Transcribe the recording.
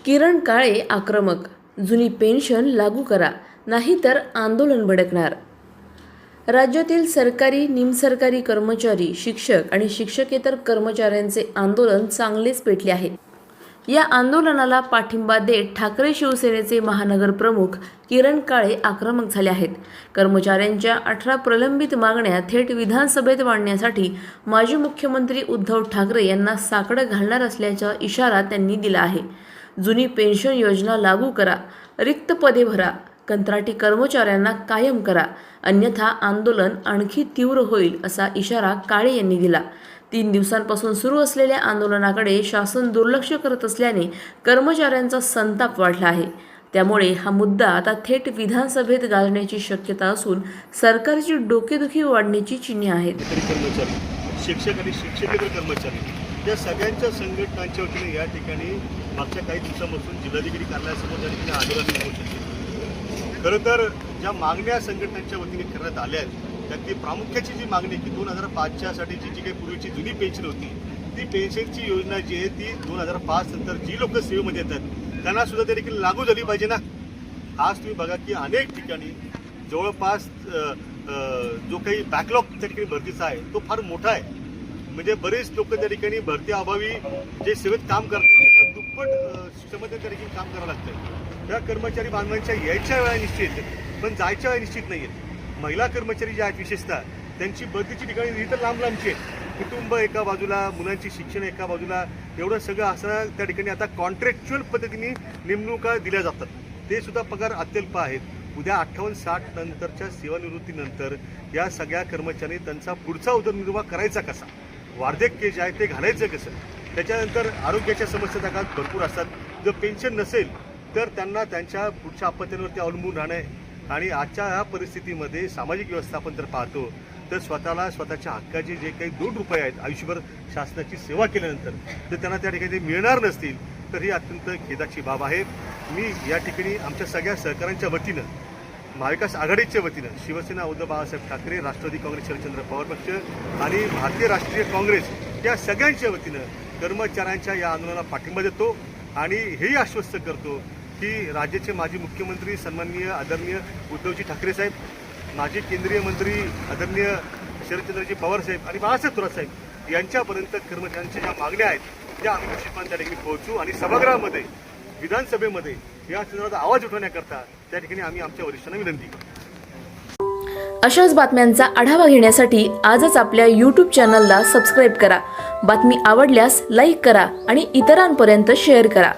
किरण काळे आक्रमक, जुनी पेन्शन लागू करा, नाहीतर आंदोलन भडकणार. राज्यातील सरकारी, निमसरकारी कर्मचारी, शिक्षक आणि शिक्षकेतर कर्मचाऱ्यांचे आंदोलन चांगलेच पेटले आहे. या आंदोलनाला पाठिंबा देत ठाकरे शिवसेनेचे महानगर प्रमुख किरण काळे आक्रमक झाले आहेत. कर्मचाऱ्यांच्या 18 प्रलंबित मागण्या थेट विधानसभेत मांडण्यासाठी माजी मुख्यमंत्री उद्धव ठाकरे यांना साकडं घालणार असल्याचा इशारा त्यांनी दिला आहे. जुनी पेन्शन योजना लागू करा, रिक्त पदे भरा, कंत्राटी कर्मचाऱ्यांना कायम करा, अन्यथा आंदोलन आणखी तीव्र होईल असा इशारा काळे यांनी दिला. 3 दिवसांपासून सुरू असलेल्या आंदोलनाकडे शासन दुर्लक्ष करत असल्याने कर्मचाऱ्यांचा संताप वाढला आहे. त्यामुळे हा मुद्दा आता थेट विधानसभेत गाजण्याची शक्यता असून सरकारची डोकेदुखी वाढण्याची चिन्हे आहेत. कर्मचारी, शिक्षक आणि शिक्षकेतर कर्मचारी या सगळ्यांच्या संघटनांच्या वतीने या ठिकाणी मागच्या काही दिवसांपासून जिल्हाधिकारी कार्यालयासमोर या ठिकाणी आंदोलन होत. खरं तर ज्या मागण्या संघटनांच्या वतीने करण्यात आल्या आहेत त्यातली प्रामुख्याची जी मागणी की 2005च्या साठीची जी काही पूर्वीची जुनी पेन्शन होती ती पेन्शनची योजना जी आहे ती 2005 नंतर जी लोक सेवेमध्ये येतात त्यांना सुद्धा त्या ठिकाणी लागू झाली पाहिजे ना. आज तुम्ही बघा की अनेक ठिकाणी जवळपास जो काही बॅकलॉग त्या ठिकाणी भरतीचा आहे तो फार मोठा आहे. म्हणजे बरेच लोक त्या ठिकाणी भरती अभावी जे सेवेत काम करतात त्यांना दुप्पट क्षमता त्या ठिकाणी काम करावं लागतं. त्या कर्मचारी बांधवांच्या यायच्या वेळा निश्चित पण जायच्या वेळा निश्चित नाही आहेत. महिला कर्मचारी जे आहेत विशेषतः त्यांची भरतीची ठिकाणी तर लांब लांबची आहेत. कुटुंब एका बाजूला, मुलांची शिक्षण एका बाजूला, एवढं सगळं असं त्या ठिकाणी आता कॉन्ट्रॅक्च्युअल पद्धतीने नेमणुका दिल्या जातात. ते सुद्धा पगार अत्यल्प आहेत. उद्या 58-60 नंतरच्या सेवानिवृत्तीनंतर या सगळ्या कर्मचाऱ्यांनी त्यांचा पुढचा उदरनिर्वाह करायचा कसा, वार्धक्य जे आहे ते घालायचं कसं, त्याच्यानंतर आरोग्याच्या समस्या त्या काळात भरपूर असतात. जर पेन्शन नसेल तर त्यांना त्यांच्या पुढच्या आपत्त्यांवरती अवलंबून राहणे आणि आजच्या ह्या परिस्थितीमध्ये सामाजिक व्यवस्थापन जर पाहतो तर स्वतःला स्वतःच्या हक्काचे जे काही 2 रुपये आहेत आयुष्यभर शासनाची सेवा केल्यानंतर जर त्यांना त्या ठिकाणी मिळणार नसतील तर ही अत्यंत खेदाची बाब आहे. मी या ठिकाणी आमच्या सगळ्या सहकाऱ्यांच्या वतीनं, महाविकास आघाडीच्या वतीनं, शिवसेना उद्धव बाळासाहेब ठाकरे, राष्ट्रवादी काँग्रेस शरदचंद्र पवार पक्ष आणि भारतीय राष्ट्रीय काँग्रेस या सगळ्यांच्या वतीनं कर्मचाऱ्यांच्या या आंदोलनाला पाठिंबा देतो आणि हेही आश्वस्त करतो की राज्याचे माजी मुख्यमंत्री सन्माननीय आदरणीय उद्धवजी ठाकरे साहेब, माजी केंद्रीय मंत्री आदरणीय शरदचंद्रजी पवार साहेब आणि बाळासाहेब थोरात साहेब यांच्यापर्यंत कर्मचाऱ्यांच्या ज्या मागण्या आहेत त्या आम्ही निश्चितपणे त्या ठिकाणी पोहोचू आणि सभागृहामध्ये, विधानसभेमध्ये या संदर्भात आवाज उठवण्याकरता त्या ठिकाणी आम्ही आमच्या वरिष्ठांना विनंती करू. अशाच बातम्यांचा आढावा घेण्यासाठी आजच आपल्या YouTube चॅनलला सबस्क्राईब करा. बातमी आवडल्यास लाईक करा आणि इतरांपर्यंत शेअर करा.